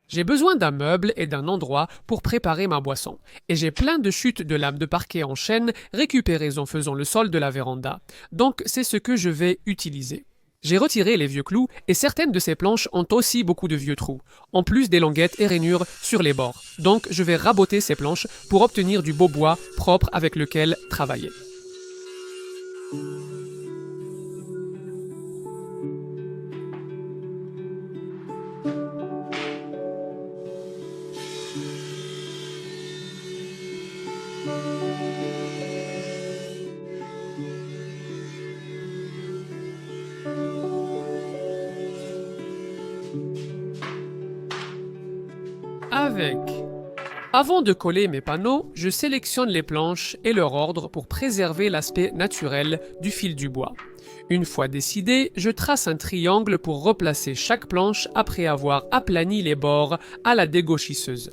J'ai besoin d'un meuble et d'un endroit pour préparer ma boisson, et j'ai plein de chutes de lames de parquet en chêne récupérées en faisant le sol de la véranda, donc c'est ce que je vais utiliser. J'ai retiré les vieux clous et certaines de ces planches ont aussi beaucoup de vieux trous, en plus des languettes et rainures sur les bords. Donc je vais raboter ces planches pour obtenir du beau bois propre avec lequel travailler. Avec. Avant de coller mes panneaux, je sélectionne les planches et leur ordre pour préserver l'aspect naturel du fil du bois. Une fois décidé, je trace un triangle pour replacer chaque planche après avoir aplani les bords à la dégauchisseuse.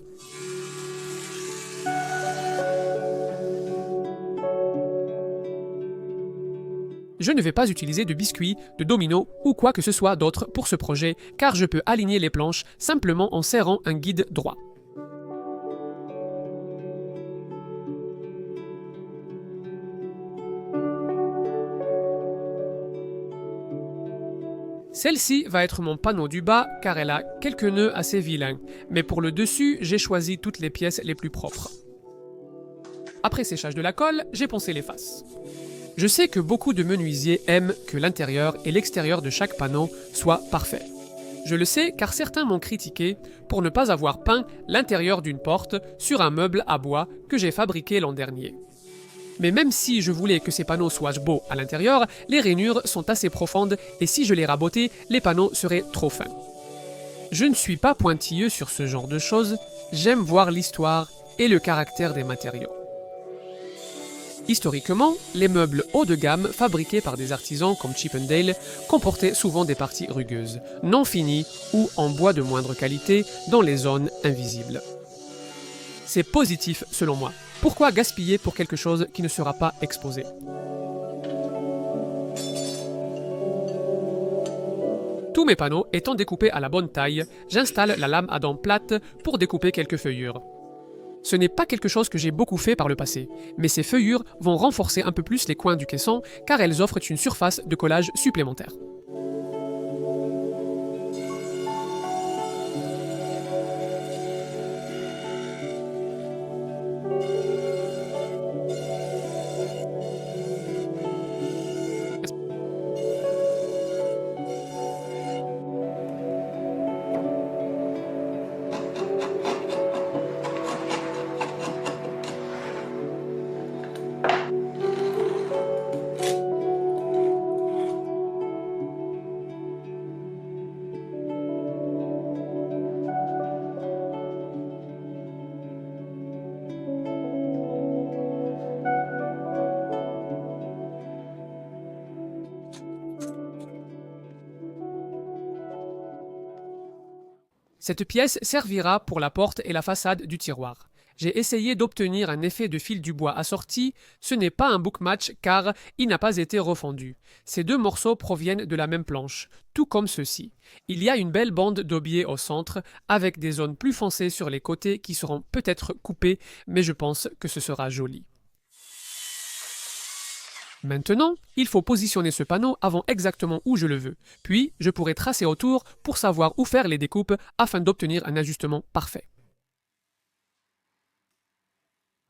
Je ne vais pas utiliser de biscuits, de dominos ou quoi que ce soit d'autre pour ce projet car je peux aligner les planches simplement en serrant un guide droit. Celle-ci va être mon panneau du bas car elle a quelques nœuds assez vilains, mais pour le dessus, j'ai choisi toutes les pièces les plus propres. Après séchage de la colle, j'ai poncé les faces. Je sais que beaucoup de menuisiers aiment que l'intérieur et l'extérieur de chaque panneau soient parfaits. Je le sais car certains m'ont critiqué pour ne pas avoir peint l'intérieur d'une porte sur un meuble à bois que j'ai fabriqué l'an dernier. Mais même si je voulais que ces panneaux soient beaux à l'intérieur, les rainures sont assez profondes et si je les rabotais, les panneaux seraient trop fins. Je ne suis pas pointilleux sur ce genre de choses, j'aime voir l'histoire et le caractère des matériaux. Historiquement, les meubles haut de gamme fabriqués par des artisans comme Chippendale comportaient souvent des parties rugueuses, non finies ou en bois de moindre qualité dans les zones invisibles. C'est positif selon moi. Pourquoi gaspiller pour quelque chose qui ne sera pas exposé? Tous mes panneaux étant découpés à la bonne taille, j'installe la lame à dents plates pour découper quelques feuillures. Ce n'est pas quelque chose que j'ai beaucoup fait par le passé, mais ces feuillures vont renforcer un peu plus les coins du caisson car elles offrent une surface de collage supplémentaire. Cette pièce servira pour la porte et la façade du tiroir. J'ai essayé d'obtenir un effet de fil du bois assorti, ce n'est pas un book match car il n'a pas été refondu. Ces deux morceaux proviennent de la même planche, tout comme ceci. Il y a une belle bande d'aubier au centre, avec des zones plus foncées sur les côtés qui seront peut-être coupées, mais je pense que ce sera joli. Maintenant, il faut positionner ce panneau avant exactement où je le veux, puis je pourrai tracer autour pour savoir où faire les découpes afin d'obtenir un ajustement parfait.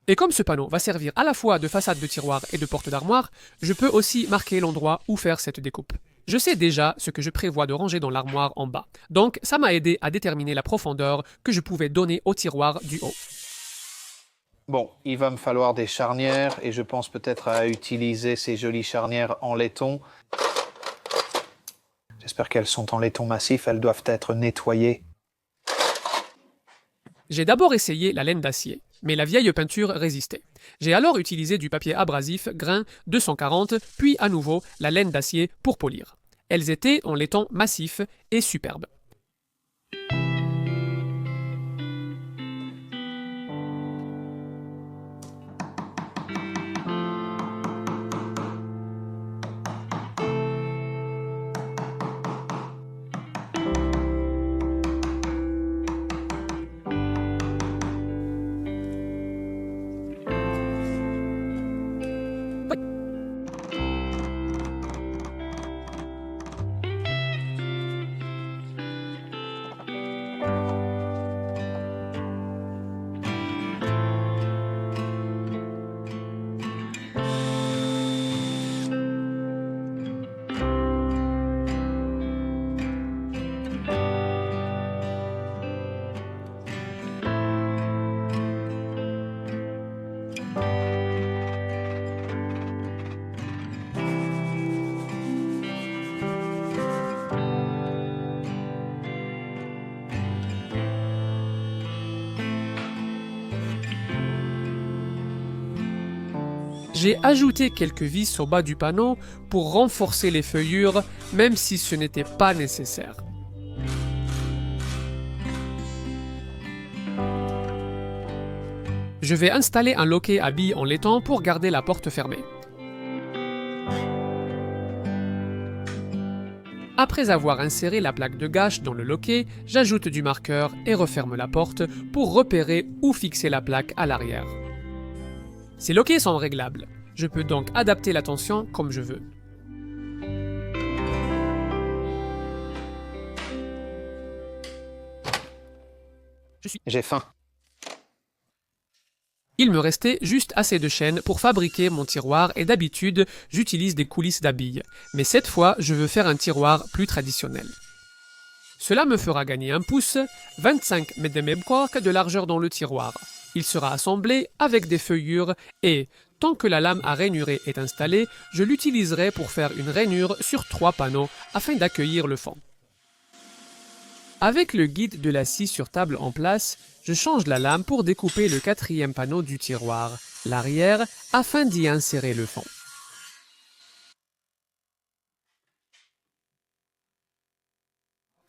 Et comme ce panneau va servir à la fois de façade de tiroir et de porte d'armoire, je peux aussi marquer l'endroit où faire cette découpe. Je sais déjà ce que je prévois de ranger dans l'armoire en bas, donc ça m'a aidé à déterminer la profondeur que je pouvais donner au tiroir du haut. Bon, il va me falloir des charnières et je pense peut-être à utiliser ces jolies charnières en laiton. J'espère qu'elles sont en laiton massif, elles doivent être nettoyées. J'ai d'abord essayé la laine d'acier, mais la vieille peinture résistait. J'ai alors utilisé du papier abrasif grain 240, puis à nouveau la laine d'acier pour polir. Elles étaient en laiton massif et superbes. J'ai ajouté quelques vis au bas du panneau pour renforcer les feuillures, même si ce n'était pas nécessaire. Je vais installer un loquet à billes en laiton pour garder la porte fermée. Après avoir inséré la plaque de gâche dans le loquet, j'ajoute du marqueur et referme la porte pour repérer où fixer la plaque à l'arrière. Ces loquets sont réglables. Je peux donc adapter la tension comme je veux. J'ai faim. Il me restait juste assez de chaîne pour fabriquer mon tiroir et d'habitude, j'utilise des coulisses d'abilles. Mais cette fois, je veux faire un tiroir plus traditionnel. Cela me fera gagner 1 pouce, 25 mm de largeur dans le tiroir. Il sera assemblé avec des feuillures et, tant que la lame à rainurer est installée, je l'utiliserai pour faire une rainure sur 3 panneaux afin d'accueillir le fond. Avec le guide de la scie sur table en place, je change la lame pour découper le 4e panneau du tiroir, l'arrière, afin d'y insérer le fond.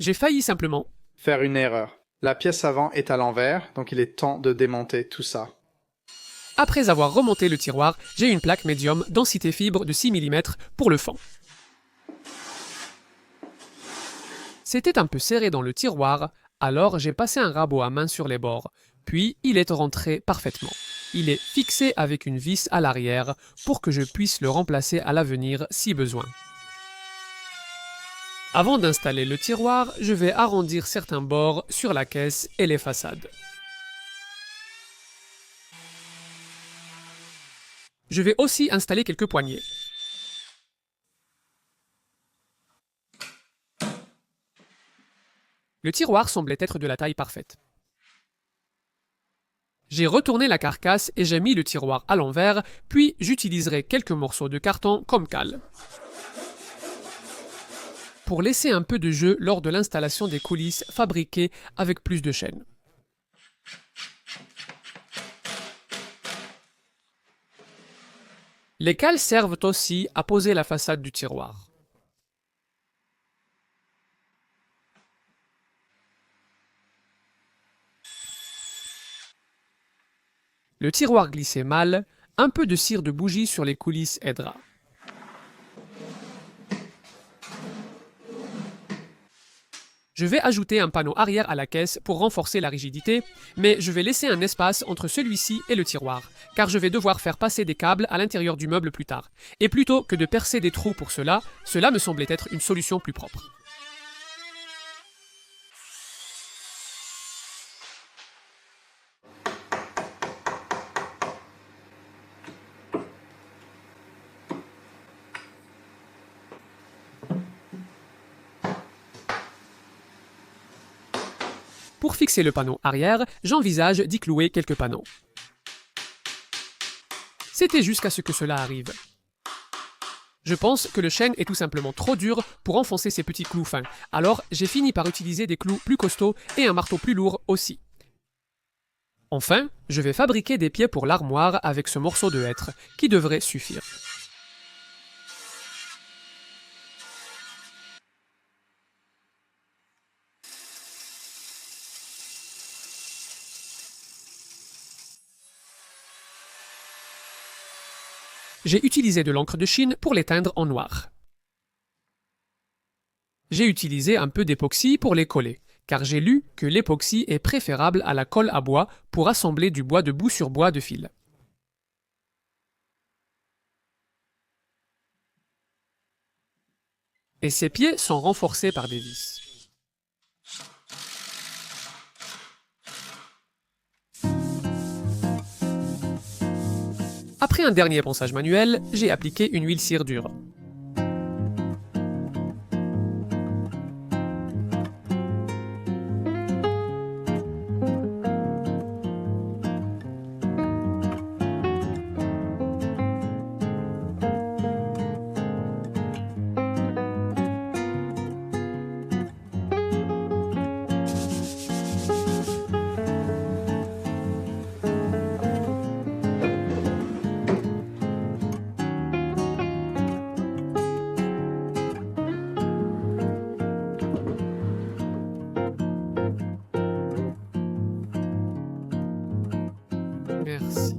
J'ai failli simplement faire une erreur. La pièce avant est à l'envers, donc il est temps de démonter tout ça. Après avoir remonté le tiroir, j'ai une plaque médium densité fibre de 6 mm pour le fond. C'était un peu serré dans le tiroir, alors j'ai passé un rabot à main sur les bords, puis il est rentré parfaitement. Il est fixé avec une vis à l'arrière pour que je puisse le remplacer à l'avenir si besoin. Avant d'installer le tiroir, je vais arrondir certains bords sur la caisse et les façades. Je vais aussi installer quelques poignées. Le tiroir semblait être de la taille parfaite. J'ai retourné la carcasse et j'ai mis le tiroir à l'envers, puis j'utiliserai quelques morceaux de carton comme cale. Pour laisser un peu de jeu lors de l'installation des coulisses fabriquées avec plus de chaîne. Les cales servent aussi à poser la façade du tiroir. Le tiroir glissait mal, un peu de cire de bougie sur les coulisses aidera. Je vais ajouter un panneau arrière à la caisse pour renforcer la rigidité, mais je vais laisser un espace entre celui-ci et le tiroir, car je vais devoir faire passer des câbles à l'intérieur du meuble plus tard. Et plutôt que de percer des trous pour cela me semblait être une solution plus propre. Pour fixer le panneau arrière, j'envisage d'y clouer quelques panneaux. C'était jusqu'à ce que cela arrive. Je pense que le chêne est tout simplement trop dur pour enfoncer ces petits clous fins, alors j'ai fini par utiliser des clous plus costauds et un marteau plus lourd aussi. Enfin, je vais fabriquer des pieds pour l'armoire avec ce morceau de hêtre, qui devrait suffire. J'ai utilisé de l'encre de Chine pour les teindre en noir. J'ai utilisé un peu d'époxy pour les coller, car j'ai lu que l'époxy est préférable à la colle à bois pour assembler du bois de bout sur bois de fil. Et ces pieds sont renforcés par des vis. Après un dernier ponçage manuel, j'ai appliqué une huile cire dure. Merci.